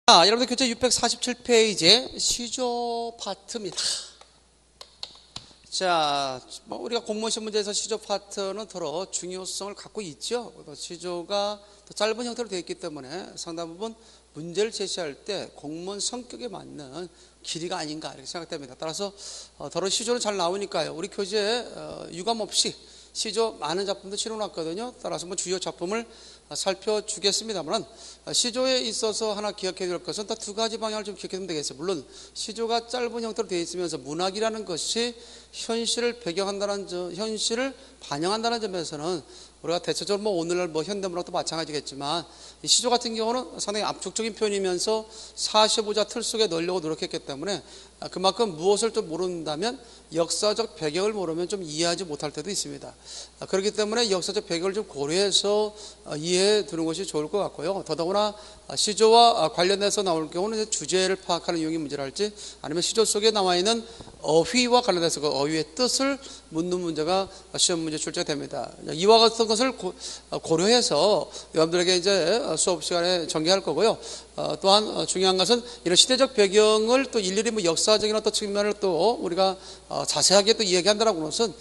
여러분들 교재 647페이지에 시조 파트입니다. 자, 우리가 공무원시 문제에서 시조 파트는 더러 중요성을 갖고 있죠. 시조가 더 짧은 형태로 되어 있기 때문에 상당 부분 문제를 제시할 때 공무원 성격에 맞는 길이가 아닌가 이렇게 생각됩니다. 따라서 더러 시조는 잘 나오니까요. 우리 교재에 유감 없이 시조 많은 작품도 실어놨거든요. 따라서 주요 작품을 살펴주겠습니다만 시조에 있어서 하나 기억해야 될 것은 딱 두 가지 방향을 좀 기억해두면 되겠어요. 물론 시조가 짧은 형태로 되어 있으면서 문학이라는 것이 현실을 배경한다는 점, 현실을 반영한다는 점에서는 우리가 대체적으로 오늘날 현대문학도 마찬가지겠지만 이 시조 같은 경우는 상당히 압축적인 표현이면서 45자 틀 속에 넣으려고 노력했기 때문에 그만큼 무엇을 좀 모른다면 역사적 배경을 모르면 좀 이해하지 못할 때도 있습니다. 그렇기 때문에 역사적 배경을 좀 고려해서 이해해 두는 것이 좋을 것 같고요. 더더구나 시조와 관련해서 나올 경우는 주제를 파악하는 유형의 문제랄지 아니면 시조 속에 나와 있는 어휘와 관련해서 그 어휘의 뜻을 묻는 문제가 시험 문제 출제가 됩니다. 이와 같은 것을 고려해서 여러분들에게 이제 수업 시간에 전개할 거고요. 또한 중요한 것은 이런 시대적 배경을 또 일일이 역사적인 어떤 측면을 또 우리가 자세하게 또 이야기한다라고 하는 것은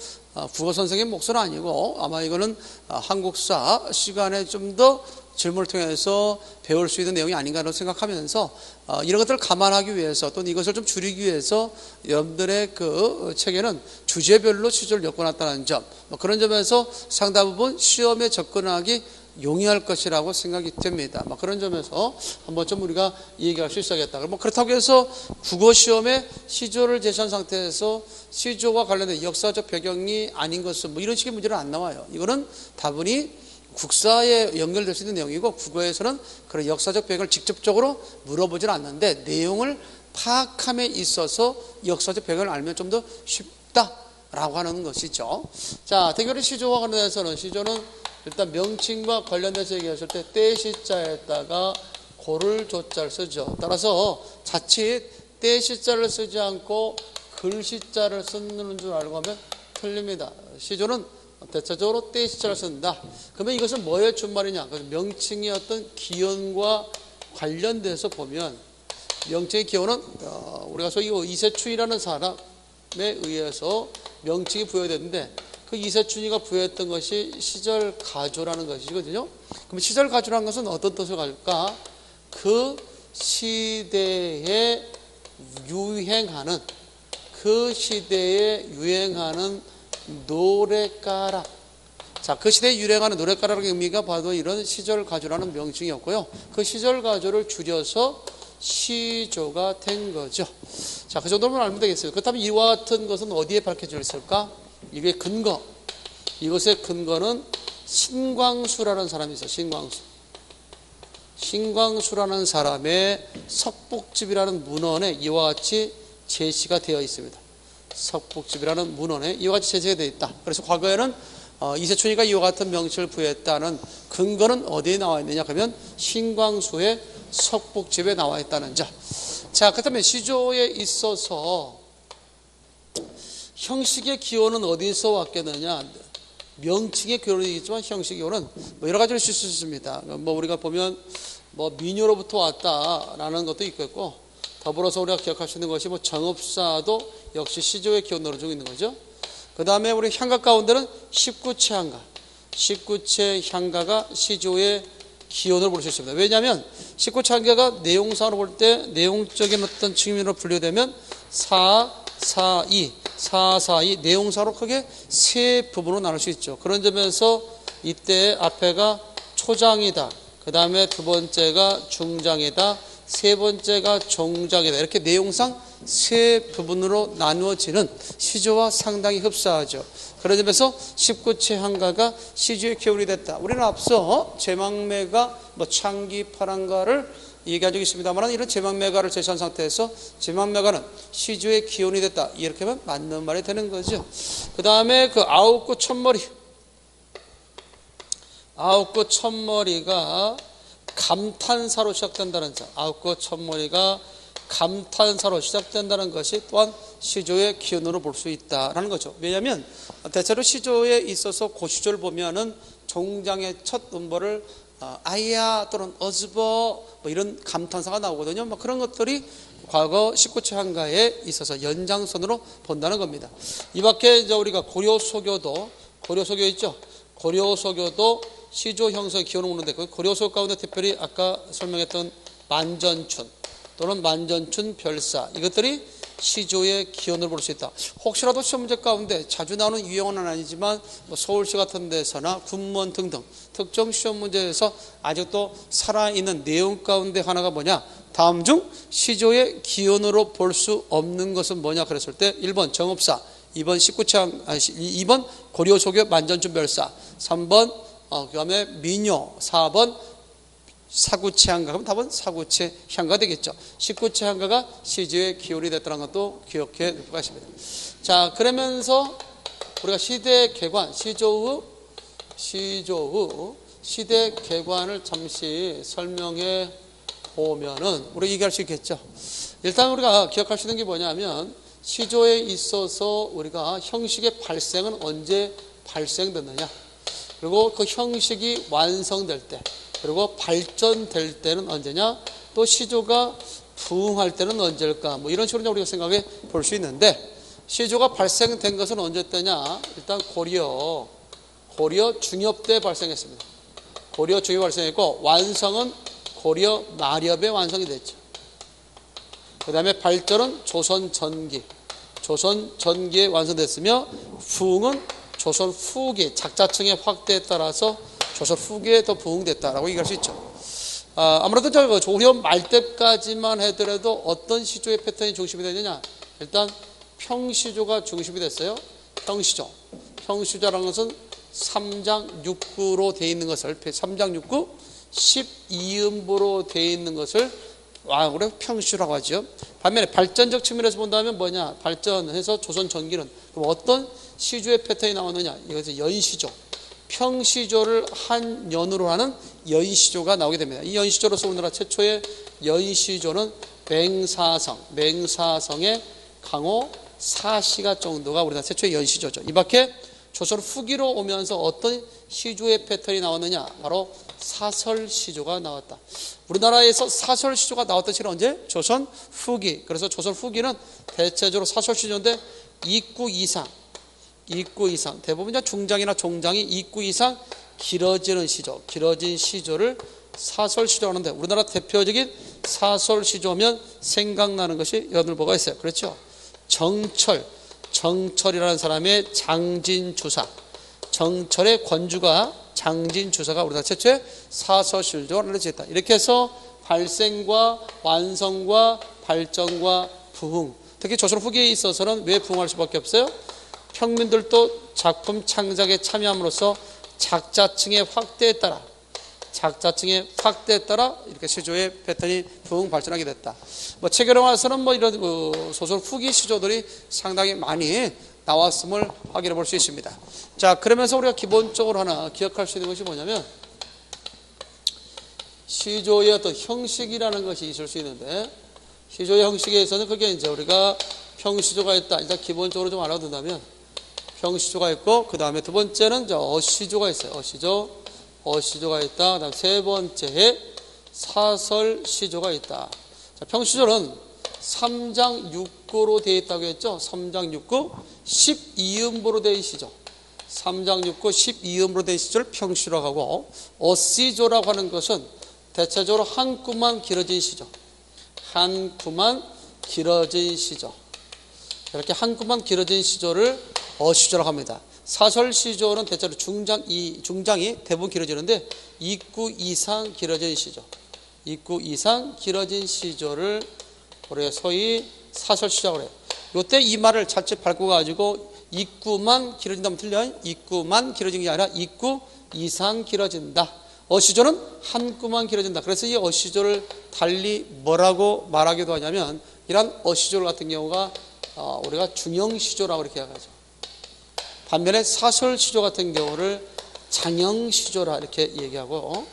국어 선생의 몫은 아니고 아마 이거는 한국사 시간에 좀 더 질문을 통해서 배울 수 있는 내용이 아닌가 생각하면서 이런 것들을 감안하기 위해서 또는 이것을 좀 줄이기 위해서 여러분들의 그 책에는 주제별로 시조를 엮어놨다는 점, 그런 점에서 상당 부분 시험에 접근하기 용이할 것이라고 생각이 됩니다. 그런 점에서 한번 좀 우리가 얘기할 수 있어야겠다. 그렇다고 해서 국어 시험에 시조를 제시한 상태에서 시조와 관련된 역사적 배경이 아닌 것은 이런 식의 문제는 안 나와요. 이거는 다분히 국사에 연결될 수 있는 내용이고 국어에서는 그런 역사적 배경을 직접적으로 물어보지는 않는데 내용을 파악함에 있어서 역사적 배경을 알면 좀 더 쉽다라고 하는 것이죠. 자, 대결의 시조와 관련해서는 시조는 일단 명칭과 관련돼서 얘기하실 때 떼시자에다가 고를 조자를 쓰죠. 따라서 자칫 떼시자를 쓰지 않고 글시자를 쓰는 줄 알고 하면 틀립니다. 시조는 대체적으로 떼시자를 쓴다. 그러면 이것은 뭐의 준말이냐? 명칭의 어떤 기원과 관련돼서 보면 명칭의 기원은 우리가 소위 이세춘이라는 사람에 의해서 명칭이 부여됐는데 그 이세춘이가 부여했던 것이 시절 가조라는 것이거든요. 그럼 시절 가조라는 것은 어떤 뜻을 가질까? 그 시대에 유행하는 노랫가락. 자, 그 시대에 유행하는 노랫가락의 의미가 바로 이런 시절 가조라는 명칭이었고요. 그 시절 가조를 줄여서 시조가 된 거죠. 자, 그 정도면 알면 되겠어요. 그렇다면 이와 같은 것은 어디에 밝혀져 있을까? 이게 근거. 이것의 근거는 신광수라는 사람이 있어요. 신광수라는 사람의 석북집이라는 문헌에 이와 같이 제시가 되어 있습니다. 석북집이라는 문헌에 이와 같이 제시가 되어 있다. 그래서 과거에는 이세춘이가 이와 같은 명칭을 부여했다는 근거는 어디에 나와 있느냐 하면 신광수의 석북집에 나와 있다는 점. 자, 그렇다면 시조에 있어서 형식의 기원은 어디서 왔겠느냐? 명칭의 기원이 있지만 형식의 기원은 여러 가지로 쓸 수 있습니다. 우리가 보면 민요로부터 왔다라는 것도 있겠고, 더불어서 우리가 기억할 수 있는 것이 정업사도 역시 시조의 기원으로 주고 있는 거죠. 그 다음에 우리 향가 가운데는 19채 향가. 19채 향가가 시조의 기원을 볼 수 있습니다. 왜냐하면 19채 향가가 내용상으로 볼 때 내용적인 어떤 측면으로 분류되면 442 내용상으로 크게 세 부분으로 나눌 수 있죠. 그런 점에서 이때 앞에가 초장이다. 그 다음에 두 번째가 중장이다. 세 번째가 종장이다. 이렇게 내용상 세 부분으로 나누어지는 시조와 상당히 흡사하죠. 그런 점에서 19채 향가가 시조의 기원이 됐다. 우리는 앞서 제망매가 창기 파랑가를 얘기한 적이 있습니다만 이런 제망매가를 제시한 상태에서 제망매가는 시조의 기원이 됐다. 이렇게 하면 맞는 말이 되는 거죠. 그 다음에 그 아홉구 첫머리가 감탄사로 시작된다는 점. 아홉구 첫머리가 감탄사로 시작된다는 것이 또한 시조의 기원으로 볼 수 있다라는 거죠. 왜냐하면 대체로 시조에 있어서 고시조를 보면은 종장의 첫 음보를 아이야 또는 어즈버 뭐 이런 감탄사가 나오거든요. 뭐 그런 것들이 과거 19체 한가에 있어서 연장선으로 본다는 겁니다. 이 밖에 이제 우리가 고려소교도 있죠. 고려소교도 시조 형성의 기원을 묻는데 그 고려소 가운데 특별히 아까 설명했던 만전춘 또는 만전춘 별사 이것들이 시조의 기원을 볼 수 있다. 혹시라도 시험 문제 가운데 자주 나오는 유형은 아니지만 뭐 서울시 같은 데서나 군무원 등등 특정 시험 문제에서 아직도 살아있는 내용 가운데 하나가 뭐냐? 다음 중 시조의 기원으로 볼 수 없는 것은 뭐냐 그랬을 때 1번 정읍사, 2번 2번 고려소교 만전춘 별사, 3번 그 다음에 민요, 4번 사구체 향가. 그럼 답은 사구체 향가 되겠죠. 19체 향가가 시조의 기원이 됐다는 것도 기억해 둘 필요가 있습니다. 자, 그러면서 우리가 시대 개관, 시조 후 시대 개관을 잠시 설명해 보면은 우리 얘기할 수 있겠죠. 일단 우리가 기억할 수 있는 게 뭐냐면 시조에 있어서 우리가 형식의 발생은 언제 발생됐느냐, 그리고 그 형식이 완성될 때, 그리고 발전될 때는 언제냐, 또 시조가 부흥할 때는 언제일까, 뭐 이런 식으로 우리가 생각해 볼 수 있는데, 시조가 발생된 것은 언제 때냐? 일단 고려 중엽 때 발생했습니다. 고려 중엽 발생했고, 완성은 고려 마렵에 완성이 됐죠. 그 다음에 발전은 조선 전기에 완성됐으며, 부흥은 조선 후기, 작자층의 확대에 따라서 조선 후기에 더 부흥됐다라고 얘기할 수 있죠. 아무래도 고려 말 때까지만 하더라도 어떤 시조의 패턴이 중심이 되느냐? 일단 평시조가 중심이 됐어요. 평시조라는 것은 3장 6구로 되어 있는 것을 3장 6구 12음부로 되어 있는 것을 우리가 평시조라고 하죠. 반면에 발전적 측면에서 본다면 뭐냐? 발전해서 조선 전기는 그럼 어떤 시조의 패턴이 나오느냐? 이것은 연시조. 평시조를 한 연으로 하는 연시조가 나오게 됩니다. 이 연시조로서 우리나라 최초의 연시조는 맹사성의 강호 사시가 정도가 우리나라 최초의 연시조죠. 이 밖에 조선 후기로 오면서 어떤 시조의 패턴이 나왔느냐? 바로 사설시조가 나왔다. 우리나라에서 사설시조가 나왔던 시기는 언제? 조선 후기. 그래서 조선 후기는 대체적으로 사설시조인데 2구 이상 대부분 중장이나 종장이 2구 이상 길어진 시조를 사설시조라고 하는데, 우리나라 대표적인 사설시조면 생각나는 것이 여러분들 뭐가 있어요? 그렇죠? 정철이라는 사람의 장진주사, 정철의 권주가 장진주사가 우리나라 최초의 사설시조가 알려졌다. 이렇게 해서 발생과 완성과 발전과 부흥, 특히 조선 후기에 있어서는 왜 부흥할 수밖에 없어요? 평민들도 작품 창작에 참여함으로써 작자층의 확대에 따라 이렇게 시조의 패턴이 부흥 발전하게 됐다. 뭐 책에 나와서는 뭐 이런 소설 후기 시조들이 상당히 많이 나왔음을 확인해 볼 수 있습니다. 자, 그러면서 우리가 기본적으로 하나 기억할 수 있는 것이 뭐냐면, 시조의 어떤 형식이라는 것이 있을 수 있는데, 시조의 형식에 있어서는 그게 이제 우리가 평시조가 있다. 일단 기본적으로 좀 알아둔다면, 평시조가 있고, 그 다음에 두 번째는 어시조가 있어요. 어시조가 있다. 그다음 세 번째에 사설시조가 있다. 자, 평시조는 3장 6구로 되어 있다고 했죠. 3장 6구 12음부로 되어 있시죠. 3장 6구 12음부로 되어 있시조를 평시조라고 하고, 어시조라고 하는 것은 대체적으로 한 구만 길어진 시조. 이렇게 한 구만 길어진 시조를 어시조라고 합니다. 사설시조는 대체로 중장이 대부분 길어지는데 2구 이상 길어진 시조를 우리가 소위 사설시조라고 해요. 이때 이 말을 자칫 바꿔가지고 2구만 길어진다면 틀려요. 2구만 길어진 게 아니라 2구 이상 길어진다. 어시조는 한 구만 길어진다. 그래서 이 어시조를 달리 뭐라고 말하기도 하냐면, 이런 어시조 같은 경우가 우리가 중형시조라고 이렇게 하죠. 반면에 사설시조 같은 경우를 장형시조라 이렇게 얘기하고,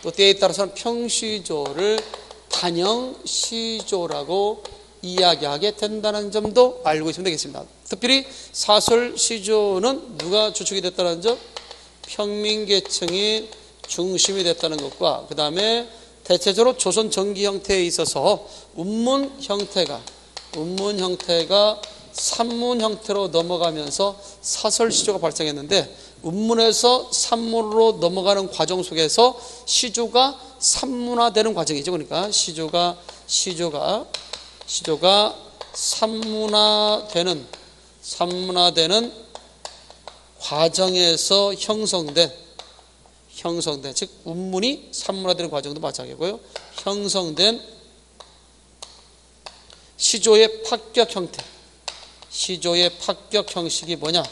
또 때에 따라서는 평시조를 단형시조라고 이야기하게 된다는 점도 알고 있으면 되겠습니다. 특별히 사설시조는 누가 주축이 됐다는 점? 평민계층이 중심이 됐다는 것과 그 다음에 대체적으로 조선 전기 형태에 있어서 운문 형태가 산문 형태로 넘어가면서 사설 시조가 발생했는데 운문에서 산문으로 넘어가는 과정 속에서 시조가 산문화되는 과정이죠. 그러니까 시조가 산문화되는 과정에서 형성된 즉 운문이 산문화되는 과정도 마찬가지고요. 형성된 시조의 파격 형태, 시조의 파격 형식이 뭐냐?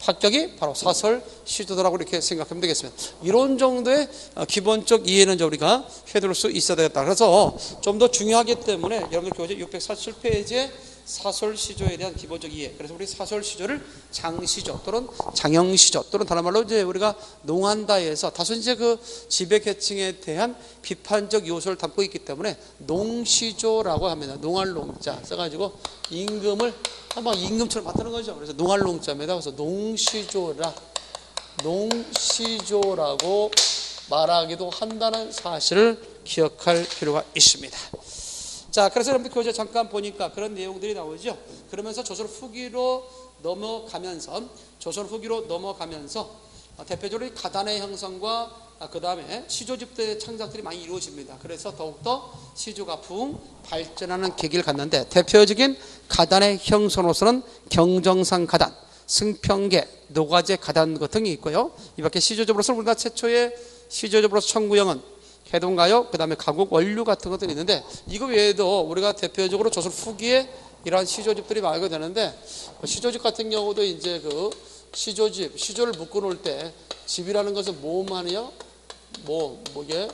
파격이 바로 사설 시조도라고 이렇게 생각하면 되겠습니다. 이런 정도의 기본적 이해는 우리가 해둘 수 있어야 되겠다. 그래서 좀 더 중요하기 때문에 여러분들 교재 647페이지에 사설 시조에 대한 기본적 이해. 그래서 우리 사설 시조를 장시조 또는 장형시조 또는 다른 말로 이제 우리가 농한다에서 다소 이제 그 지배 계층에 대한 비판적 요소를 담고 있기 때문에 농시조라고 합니다. 농할 농자 써가지고 임금을 막 임금처럼 만드는 거죠. 그래서 농할 농자입니다. 그래서 농시조라고 말하기도 한다는 사실을 기억할 필요가 있습니다. 자, 그래서 여러분들 교재 잠깐 보니까 그런 내용들이 나오죠. 그러면서 조선 후기로 넘어가면서 대표적으로 가단의 형성과 그 다음에 시조집들의 창작들이 많이 이루어집니다. 그래서 더욱더 시조가 부흥 발전하는 계기를 갖는데 대표적인 가단의 형성으로서는 경정상 가단, 승평계, 노가제 가단 등이 있고요. 이 밖에 시조집으로서 우리가 최초의 시조집으로서 청구영은 해동가요, 그 다음에 가곡 원류 같은 것들이 있는데 이거 외에도 우리가 대표적으로 조선 후기에 이러한 시조집들이 많이 되는데 시조집 같은 경우도 이제 그 시조를 묶어 놓을 때 집이라는 것은 모음하네요. 뭐게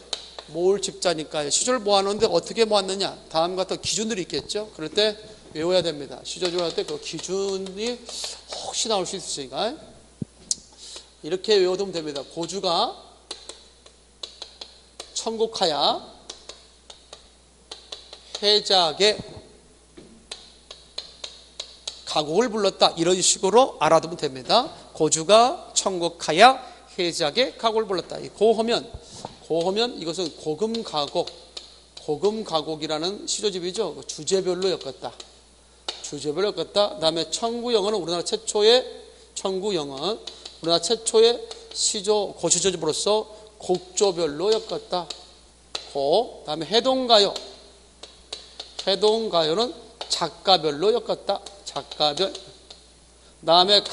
모을 집자니까 시조를 모아놓는데 어떻게 모았느냐? 다음과 같은 기준들이 있겠죠. 그럴 때 외워야 됩니다. 시조집을 할 때 그 기준이 혹시 나올 수 있으니까 이렇게 외워두면 됩니다. 고주가 천곡하야 해작의 가곡을 불렀다. 이런 식으로 알아두면 됩니다. 고주가 천곡하야 해작의 가곡을 불렀다. 고호면 이것은 고금가곡이라는 시조집이죠. 주제별로 엮었다. 그 다음에 청구영어는 우리나라 최초의 시조 고시조집으로서 곡조별로 엮었다. 그 다음에 해동가요는 작가별로 엮었다. 작가별. 그 다음에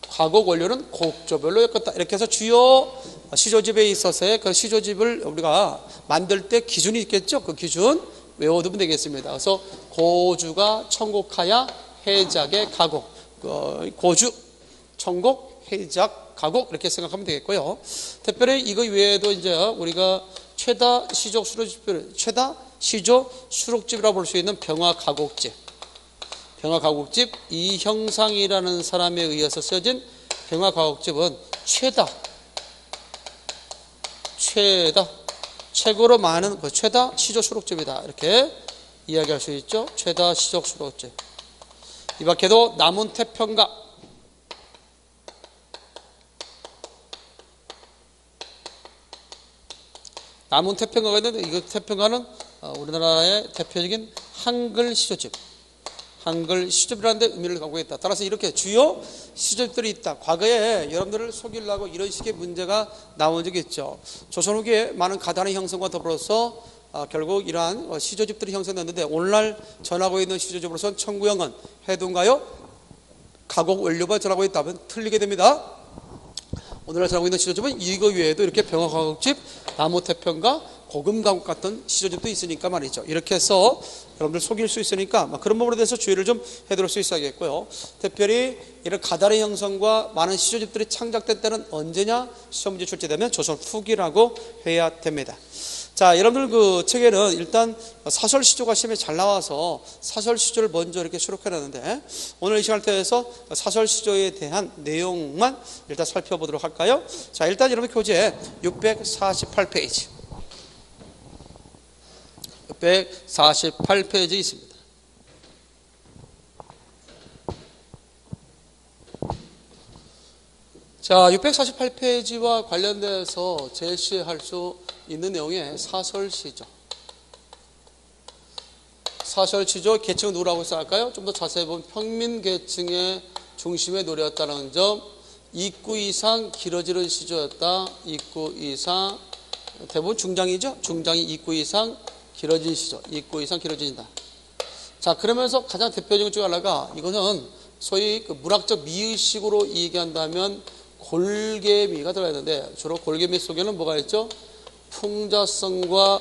가곡원료는 곡조별로 엮었다. 이렇게 해서 주요 시조집에 있어서의 그 시조집을 우리가 만들 때 기준이 있겠죠. 그 기준 외워두면 되겠습니다. 그래서 고주가 천곡하야 해작의 가곡, 고주, 천곡, 해작, 가곡 이렇게 생각하면 되겠고요. 특별히 이거 외에도 이제 우리가 최다 시조 수록집이라고 볼 수 있는 병화가곡집 이형상이라는 사람에 의해서 써진 병화가곡집은 최고로 많은 최다 시조 수록집이다. 이렇게 이야기할 수 있죠. 최다 시조 수록집. 이 밖에도 남운태평가 남운태평가가 있는데 이 태평가는 우리나라의 대표적인 한글 시조집이라는 데 의미를 갖고 있다. 따라서 이렇게 주요 시조집들이 있다. 과거에 여러분들을 속이려고 이런 식의 문제가 나온 적이 있죠. 조선 후기에 많은 가단의 형성과 더불어서 결국 이러한 시조집들이 형성됐는데 오늘날 전하고 있는 시조집으로서는 청구영은 해동가요, 가곡 원료가 전하고 있다면 틀리게 됩니다. 오늘날 전하고 있는 시조집은 이거 외에도 이렇게 병화가곡집, 나무태평가, 고금가곡 같은 시조집도 있으니까 말이죠. 이렇게 해서 여러분들 속일 수 있으니까 그런 부분에 대해서 주의를 좀 해둘 수 있어야겠고요. 특별히 이런 가달의 형성과 많은 시조집들이 창작된 때는 언제냐? 시험 문제 출제되면 조선 후기라고 해야 됩니다. 자, 여러분들 그 책에는 일단 사설 시조가 시험에 잘 나와서 사설 시조를 먼저 이렇게 수록해 놨는데 오늘 이 시간을 통해서 사설 시조에 대한 내용만 일단 살펴보도록 할까요? 자, 일단 여러분 교재 648페이지 648페이지 있습니다. 자, 648페이지와 관련돼서 제시할 수 있는 내용의 사설시죠. 사설시조 계층은 누구라고 써할까요? 좀 더 자세히 보면 평민계층의 중심에 놓였다는 점, 입구 이상 길어지는 시조였다. 입구 이상, 대부분 중장이죠. 중장이 입구 이상 길어진 시조. 입구 이상 길어진다. 자, 그러면서 가장 대표적인 중 하나가 이거는 소위 그 문학적 미의식으로 얘기한다면 골개미가 들어가 있는데, 주로 골개미 속에는 뭐가 있죠? 풍자성과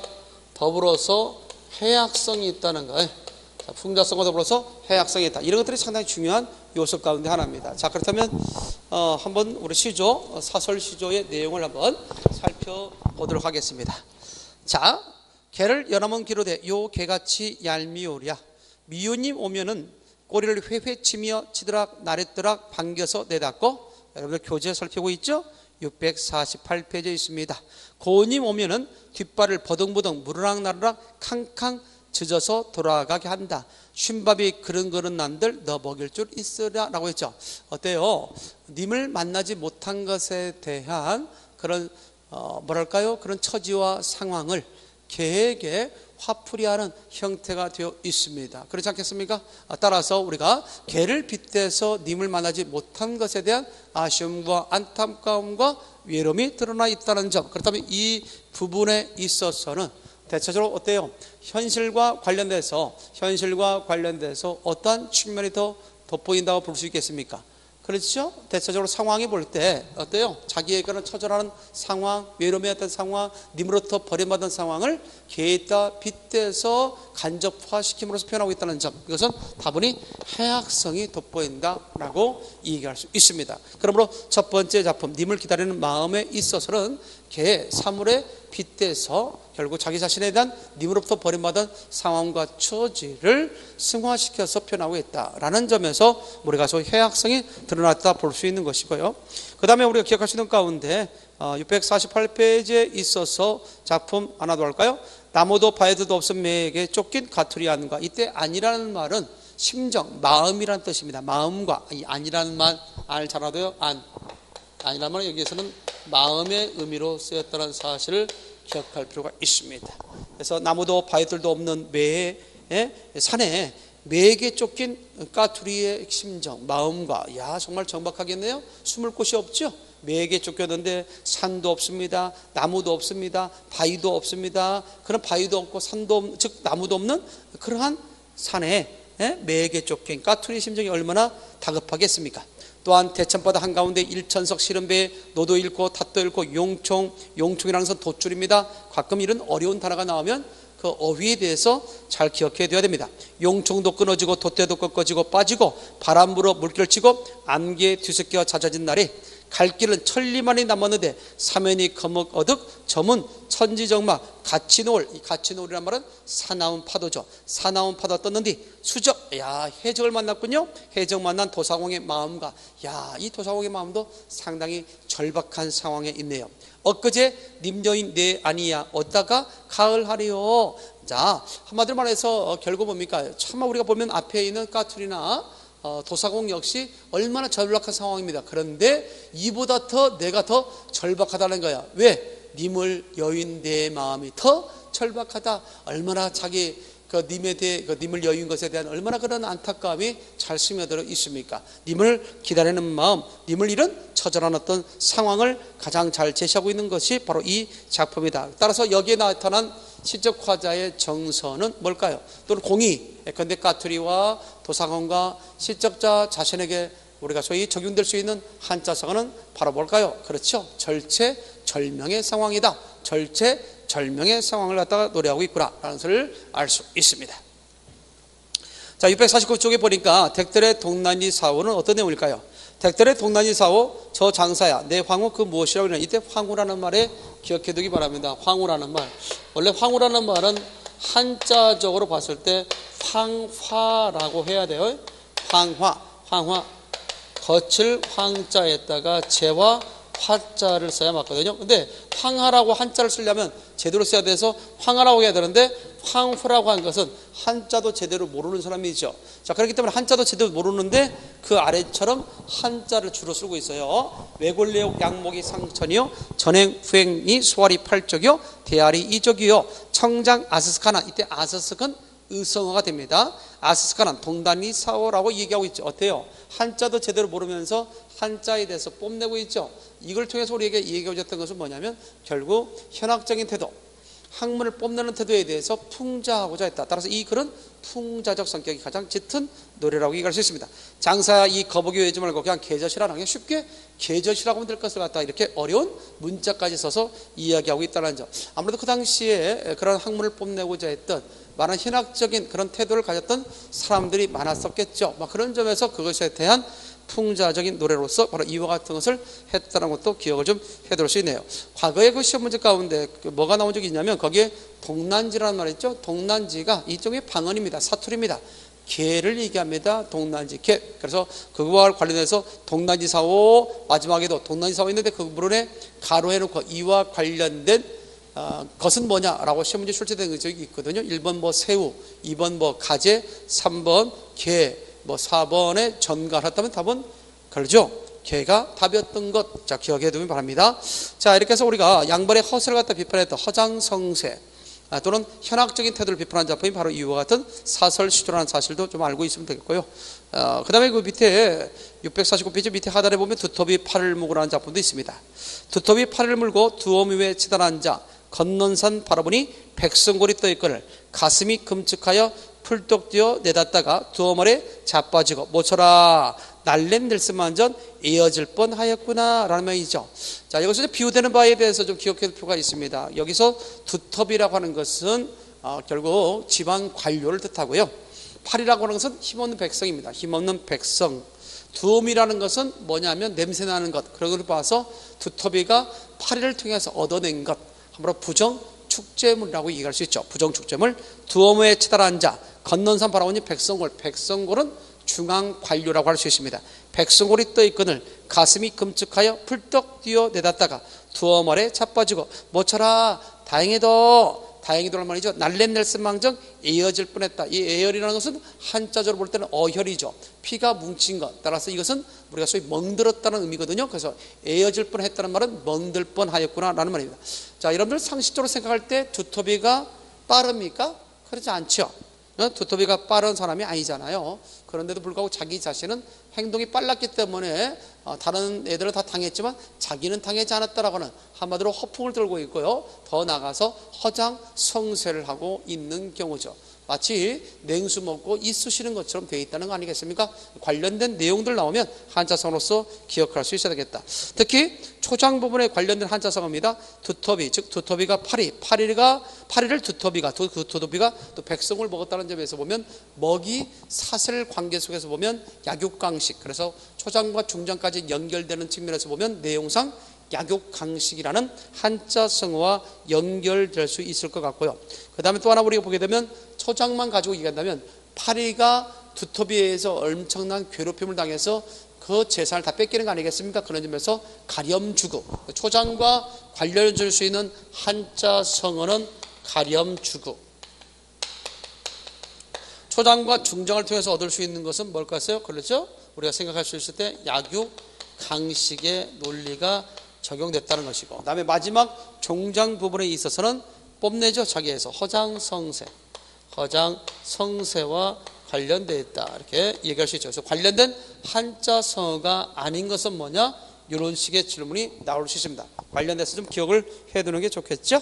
더불어서 해악성이 있다는 거예요. 자, 풍자성과 더불어서 해악성이 있다. 이런 것들이 상당히 중요한 요소 가운데 하나입니다. 자, 그렇다면 한번 우리 시조, 사설 시조의 내용을 한번 살펴보도록 하겠습니다. 자, 개를 연하면 기로되 요 개같이 얄미우랴. 미우님 오면은 꼬리를 회회 치며 치드락 나랬더락 반겨서 내닫고, 여러분들 교재 살피고 있죠? 648페이지에 있습니다. 고님 오면은 뒷발을 버둥버둥 무르락나르락 캉캉 젖어서 돌아가게 한다. 쉰밥이 그른그른 난들 너 먹일 줄 있으랴 라고 했죠. 어때요? 님을 만나지 못한 것에 대한 그런 뭐랄까요? 그런 처지와 상황을 개에게 화풀이하는 형태가 되어 있습니다. 그렇지 않겠습니까? 따라서 우리가 개를 빗대서 님을 만나지 못한 것에 대한 아쉬움과 안타까움과 외로움이 드러나 있다는 점, 그렇다면 이 부분에 있어서는 대체적으로 어때요? 현실과 관련돼서 어떠한 측면이 더 돋보인다고 볼 수 있겠습니까? 그렇죠? 대체적으로 상황이 볼 때 어때요? 자기에게는 처절한 상황, 외로움의 어떤 상황, 님으로부터 버림받은 상황을 개에다 빗대서 간접화시킴으로써 표현하고 있다는 점, 이것은 다분히 해악성이 돋보인다라고 얘기할 수 있습니다. 그러므로 첫 번째 작품 님을 기다리는 마음에 있어서는 개의 사물에 빗대서 결국 자기 자신에 대한 님으로부터 버림받은 상황과 처지를 승화시켜서 표현하고 있다라는 점에서 우리가 소 해악성이 드러났다 볼 수 있는 것이고요. 그 다음에 우리가 기억할 수 있는 가운데 648페이지에 있어서 작품 하나 더 할까요? 나무도 바위도 없은 매에게 쫓긴 가투리 안과, 이때 안이라는 말은 심정, 마음이라는 뜻입니다. 마음과 이 안이라는 말, 안을 잘 알아둬요. 안이라는 말은 여기에서는 마음의 의미로 쓰였다는 사실을 기억할 필요가 있습니다. 그래서 나무도 바위들도 없는 매의 산에 매에게 쫓긴 까투리의 심정, 마음과, 야 정말 정박하겠네요. 숨을 곳이 없죠. 매에게 쫓겼는데 산도 없습니다. 나무도 없습니다. 바위도 없습니다. 그런 바위도 없고 산도 없는, 즉 나무도 없는 그러한 산에 매에게 쫓긴 까투리의 심정이 얼마나 다급하겠습니까? 또한 대천바다 한가운데 일천석 시름배에 노도 잃고 닷도 잃고 용총이라는 것은 돛줄입니다. 가끔 이런 어려운 단어가 나오면 그 어휘에 대해서 잘 기억해야 돼야 됩니다. 용총도 끊어지고 돛대도 꺾어지고 빠지고 바람 불어 물결 치고 안개에 뒤섞여 잦아진 날에 갈 길은 천리만이 남았는데 사면이 거뭇어득 점은 천지정막 같이 놓을, 이 같이 놓으란 말은 사나운 파도죠. 사나운 파도 떴는데 수적, 야 해적을 만났군요. 해적 만난 도사공의 마음과, 야 이 도사공의 마음도 상당히 절박한 상황에 있네요. 엊그제 님 여인 내 아니야 어디다가 가을하리요. 자, 한마디로 말해서 결국 뭡니까? 참아 우리가 보면 앞에 있는 까투리나 도사공 역시 얼마나 절박한 상황입니다. 그런데 이보다 더 내가 더 절박하다는 거야. 왜? 님을 여인 내 마음이 더 절박하다. 얼마나 자기 님에 대해 님을 여인 것에 대한 얼마나 그런 안타까움이 잘 스며들어 있습니까? 님을 기다리는 마음, 님을 잃은 처절한 어떤 상황을 가장 잘 제시하고 있는 것이 바로 이 작품이다. 따라서 여기에 나타난 시적 화자의 정서는 뭘까요? 또는 공이 예컨대 까투리와 도사공과 시적자 자신에게 우리가 소위 적용될 수 있는 한자성어는 바로 뭘까요? 그렇죠. 절체절명의 상황이다. 절체절명의 상황을 갖다가 노래하고 있구나라는 것을 알 수 있습니다. 자, 649쪽에 보니까 댁들의 동난이 사오는 어떤 내용일까요? 댁들의 동난이 사오 저 장사야 내 황후 그 무엇이라고 그러냐. 이때 황후라는 말에 기억해 두기 바랍니다. 황후라는 말, 원래 황후라는 말은 한자적으로 봤을 때 황화라고 해야 돼요. 황화 거칠 황자에다가 재와 화자를 써야 맞거든요. 근데 황하라고 한자를 쓰려면 제대로 써야 돼서 황하라고 해야 되는데 황후라고 하는 것은 한자도 제대로 모르는 사람이죠. 자, 그렇기 때문에 한자도 제대로 모르는데 그 아래처럼 한자를 주로 쓰고 있어요. 외골내역 양목이 상천이요, 전행 후행이 소아리 8쪽이요, 대아리 2쪽이요, 청장 아스스카난, 이때 아스스는 의성어가 됩니다. 아스스카난 동단이 사오라고 얘기하고 있죠. 어때요? 한자도 제대로 모르면서 한자에 대해서 뽐내고 있죠. 이걸 통해서 우리에게 얘기해줬던 것은 뭐냐면 결국 현학적인 태도, 학문을 뽐내는 태도에 대해서 풍자하고자 했다. 따라서 이 글은 풍자적 성격이 가장 짙은 노래라고 얘기할 수 있습니다. 장사 이 거북이 외지 말고 그냥 계젓이라는 게 쉽게 계젓이라고 하면 될 것을 갖다 이렇게 어려운 문자까지 써서 이야기하고 있다는 점. 아무래도 그 당시에 그런 학문을 뽐내고자 했던 많은 현학적인 그런 태도를 가졌던 사람들이 많았었겠죠. 그런 점에서 그것에 대한 풍자적인 노래로서 바로 이와 같은 것을 했다는 것도 기억을 좀 해둘 수 있네요. 과거에 그 시험 문제 가운데 뭐가 나온 적이 있냐면 거기에 동난지라는 말이 있죠. 동난지가 이쪽의 방언입니다. 사투리입니다. 개를 얘기합니다. 동난지 개. 그래서 그거와 관련해서 동난지 사오, 마지막에도 동난지 사오 있는데 그 부분에 가로해놓고 이와 관련된 것은 뭐냐라고 시험 문제 출제된 적이 있거든요. 1번 뭐 새우, 2번 뭐 가재, 3번 개, 뭐 4번에 전가를 했다면 답은 그러죠. 개가 답이었던 것. 자, 기억해 두면 바랍니다. 자, 이렇게 해서 우리가 양반의 허세를 갖다 비판했던 허장성세 또는 현학적인 태도를 비판한 작품이 바로 이와 같은 사설시조라는 사실도 좀 알고 있으면 되겠고요. 그 다음에 그 밑에 649페이지 밑에 하단에 보면 두터비 팔을 무고라는 작품도 있습니다. 두터비 팔을 물고 두어미 위에 치달한 자 건넌산 바라보니 백성골이 떠있거늘 가슴이 금측하여 풀떡 뛰어 내닫다가 두어머리에 자빠지고 모처라 날랜 들스만전 이어질 뻔하였구나 라는 말이죠. 자, 여기서 비유되는 바에 대해서 좀 기억해 둘 필요가 있습니다. 여기서 두터비라고 하는 것은 결국 지방 관료를 뜻하고요. 팔이라고 하는 것은 힘없는 백성입니다. 힘없는 백성. 두엄이라는 것은 뭐냐면 냄새나는 것. 그런 걸 봐서 두터비가 파리를 통해서 얻어낸 것, 함부로 부정 축제물이라고 얘기할 수 있죠. 부정 축제물. 두엄에 치달한 자 건넌산 바라보니 백성골. 백성골은 중앙 관료라고 할 수 있습니다. 백성골이 떠있거늘 가슴이 금측하여 풀떡 뛰어 내닫다가 두어머리에 자빠지고 모처라 다행히도란 말이죠. 날랜넬슨망정 에어질 뻔했다. 이 에열이라는 것은 한자적으로 볼 때는 어혈이죠. 피가 뭉친 것. 따라서 이것은 우리가 소위 멍들었다는 의미거든요. 그래서 에어질 뻔했다는 말은 멍들 뻔하였구나 라는 말입니다. 자, 여러분들 상식적으로 생각할 때 두터비가 빠릅니까? 그렇지 않죠. 두터비가 빠른 사람이 아니잖아요. 그런데도 불구하고 자기 자신은 행동이 빨랐기 때문에 다른 애들은 다 당했지만 자기는 당하지 않았다라고는 한마디로 허풍을 들고 있고요. 더 나아가서 허장성세를 하고 있는 경우죠. 마치 냉수 먹고 이쑤시는 것처럼 되어 있다는 거 아니겠습니까? 관련된 내용들 나오면 한자성어로서 기억할 수 있어야 되겠다. 특히 초장 부분에 관련된 한자성어입니다. 두터비, 즉 두터비가 파리를 두터비가 또 백성을 먹었다는 점에서 보면 먹이 사슬 관계 속에서 보면 약육강식, 그래서 초장과 중장까지 연결되는 측면에서 보면 내용상 약육강식이라는 한자성어와 연결될 수 있을 것 같고요. 그 다음에 또 하나 우리가 보게 되면 초장만 가지고 얘기한다면 파리가 두터비에서 엄청난 괴롭힘을 당해서 그 재산을 다 뺏기는 거 아니겠습니까? 그런 점에서 가렴주구, 초장과 관련을 줄 수 있는 한자성어는 가렴주구. 초장과 중장을 통해서 얻을 수 있는 것은 뭘까요? 그렇죠? 우리가 생각할 수 있을 때 약육강식의 논리가 적용됐다는 것이고, 그 다음에 마지막 종장 부분에 있어서는 뽐내죠. 자기에서 허장성세와 관련되어 있다, 이렇게 얘기할 수 있죠. 그래서 관련된 한자성어가 아닌 것은 뭐냐, 이런 식의 질문이 나올 수 있습니다. 관련돼서 좀 기억을 해두는 게 좋겠죠.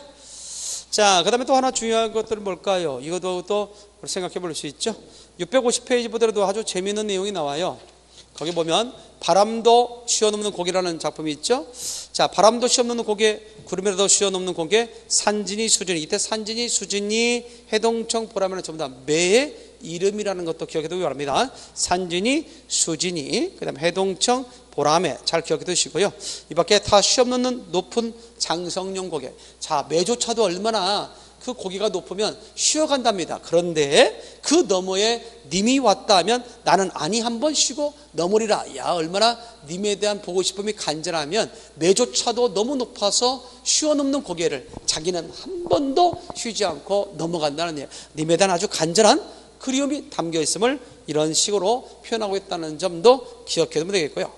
자, 그 다음에 또 하나 중요한 것들은 뭘까요? 이것도 또 생각해 볼 수 있죠. 650페이지 보더라도 아주 재미있는 내용이 나와요. 거기 보면 바람도 쉬어넘는 고개라는 작품이 있죠. 자, 바람도 쉬어넘는 고개, 구름이라도 쉬어넘는 고개, 산진이 수진이. 이때 산진이 수진이 해동청 보라면은 전부 다 매의 이름이라는 것도 기억해 두기 바랍니다. 산진이 수진이, 그 다음에 해동청 보라매 잘 기억해 두시고요. 이 밖에 다 쉬어넘는 높은 장성용 고개. 자, 매조차도 얼마나 그 고개가 높으면 쉬어간답니다. 그런데 그 너머에 님이 왔다 하면 나는 아니 한번 쉬고 넘으리라. 야, 얼마나 님에 대한 보고 싶음이 간절하면 매조차도 너무 높아서 쉬어 넘는 고개를 자기는 한 번도 쉬지 않고 넘어간다는 얘기예요. 님에 대한 아주 간절한 그리움이 담겨 있음을 이런 식으로 표현하고 있다는 점도 기억해 두면 되겠고요.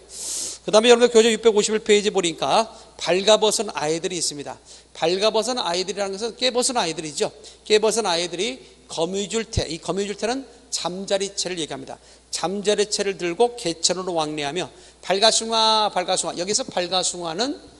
그 다음에 여러분들 교재 651페이지 보니까 발가벗은 아이들이 있습니다. 발가벗은 아이들이라는 것은 깨벗은 아이들이죠. 깨벗은 아이들이 거미줄태, 이 거미줄태는 잠자리채를 얘기합니다. 잠자리채를 들고 개천으로 왕래하며 발가숭아 발가숭아, 여기서 발가숭아는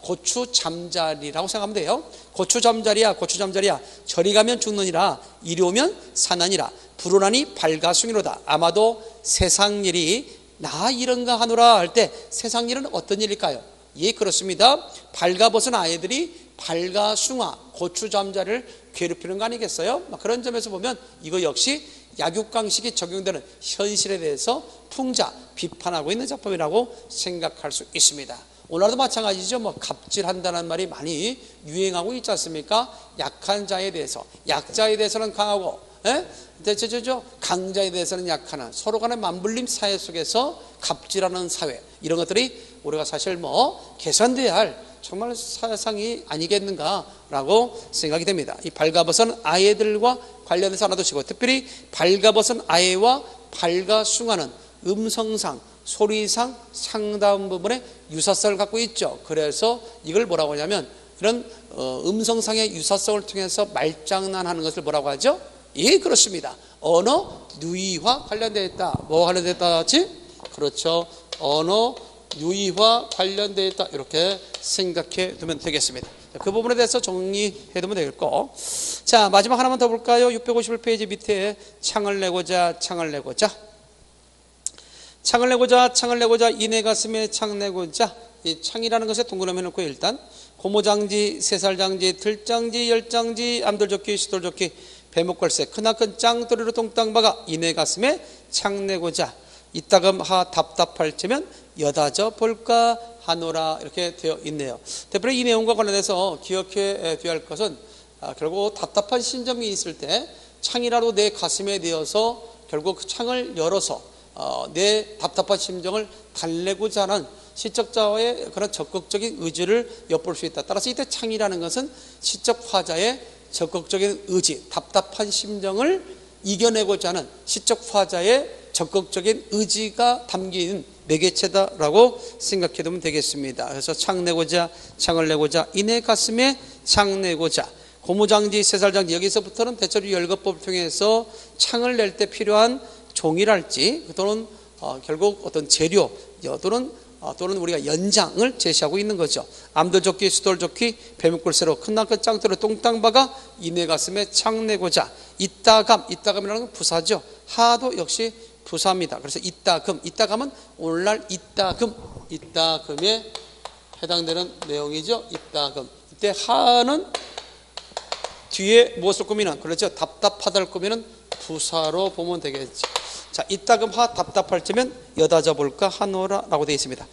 고추 잠자리라고 생각하면 돼요. 고추 잠자리야 고추 잠자리야, 저리 가면 죽느니라, 이리 오면 사나니라, 불어나니 발가숭이로다. 아마도 세상 일이 나 이런가 하노라 할 때 세상 일은 어떤 일일까요? 예, 그렇습니다. 발가벗은 아이들이 발가숭아 고추 잠자리를 괴롭히는 거 아니겠어요? 그런 점에서 보면 이거 역시 약육강식이 적용되는 현실에 대해서 풍자 비판하고 있는 작품이라고 생각할 수 있습니다. 오늘도 마찬가지죠. 갑질한다는 말이 많이 유행하고 있지 않습니까? 약한 자에 대해서, 약자에 대해서는 강하고, 대체적으로 강자에 대해서는 약한, 서로 간의 맞물림 사회 속에서 갑질하는 사회, 이런 것들이 우리가 사실 개선돼야 할 정말 사상이 아니겠는가라고 생각이 됩니다. 이 발가벗은 아이들과 관련해서 하나 두시고, 특별히 발가벗은 아이와 발가숭아는 음성상, 소리상 상당 부분의 유사성을 갖고 있죠. 그래서 이걸 뭐라고 하냐면, 이런 음성상의 유사성을 통해서 말장난하는 것을 뭐라고 하죠? 예, 그렇습니다. 언어 누이와 관련되어 있다. 뭐와 관련되어 있다 하지? 그렇죠. 언어 유의와 관련되어 있다. 이렇게 생각해 두면 되겠습니다. 그 부분에 대해서 정리해 두면 되겠고, 자, 마지막 하나만 더 볼까요? 651페이지 밑에 창을 내고자 창을 내고자 창을 내고자 창을 내고자 이내 가슴에 창 내고자. 이 창이라는 것에 동그라미 놓고 일단 고모장지, 새살장지, 들장지, 열장지, 암돌조끼, 시돌조끼, 배목걸새, 크나큰 짱돌이로 동땅 박아 이내 가슴에 창 내고자. 이따금 하 답답할 쯤면 여다져 볼까 하노라. 이렇게 되어 있네요. 특별히 이 내용과 관련해서 기억해 두어야 할 것은 결국 답답한 심정이 있을 때 창이라도 내 가슴에 대어서 결국 그 창을 열어서 내 답답한 심정을 달래고자 하는 시적자의 그런 적극적인 의지를 엿볼 수 있다. 따라서 이때 창이라는 것은 시적 화자의 적극적인 의지, 답답한 심정을 이겨내고자 하는 시적 화자의 적극적인 의지가 담긴 매개체다라고 생각해 두면 되겠습니다. 그래서 창 내고자, 창을 내고자, 이내 가슴에 창 내고자, 고무장지, 새살장지, 여기서부터는 대체로 열거법을 통해서 창을 낼 때 필요한 종이랄지 또는 결국 어떤 재료 또는 우리가 연장을 제시하고 있는 거죠. 암돌조끼, 수돌조끼, 배목걸새로 큰나큰 짱돌을 똥땅 박아 이내 가슴에 창 내고자. 이따감이라는 건 부사죠. 하도 역시 부사입니다. 그래서 이따감은 오늘날 이따금에 해당되는 내용이죠. 이따금. 이때 하는 뒤에 무엇을 꾸미는, 그렇죠, 답답하다를 꾸미는 부사로 보면 되겠죠. 자, 이따금 하 답답할 쯤면 여다져 볼까 하노라 라고 되어 있습니다.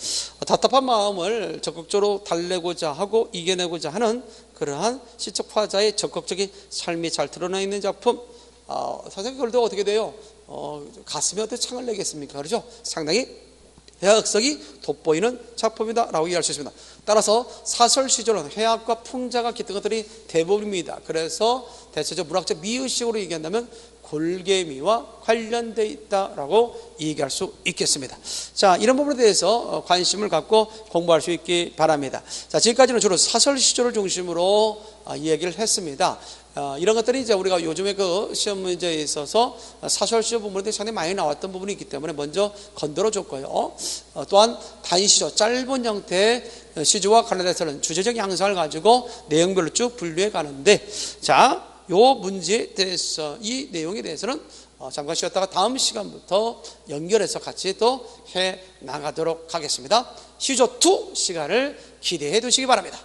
답답한 마음을 적극적으로 달래고자 하고 이겨내고자 하는 그러한 시적 화자의 적극적인 삶이 잘 드러나 있는 작품. 선생님, 그걸도 어떻게 돼요? 가슴에 어떻게 창을 내겠습니까? 그렇죠? 상당히 해학성이 돋보이는 작품이다 라고 이해할 수 있습니다. 따라서 사설 시조는 해학과 풍자가 깃든 것들이 대부분입니다. 그래서 대체적 문학적 미의식으로 얘기한다면 골개미와 관련되어 있다라고 얘기할 수 있겠습니다. 자, 이런 부분에 대해서 관심을 갖고 공부할 수 있기 바랍니다. 자, 지금까지는 주로 사설 시조를 중심으로 이야기를 했습니다. 이런 것들이 이제 우리가 요즘에 그 시험 문제에 있어서 사설 시조 부분에 상당히 많이 나왔던 부분이 있기 때문에 먼저 건드려 줬고요. 또한 단시조, 짧은 형태의 시조와 관련해서는 주제적 양상을 가지고 내용별로 쭉 분류해 가는데, 자, 요 문제에 대해서, 이 내용에 대해서는 잠깐 쉬었다가 다음 시간부터 연결해서 같이 또 해 나가도록 하겠습니다. 시조 2 시간을 기대해 두시기 바랍니다.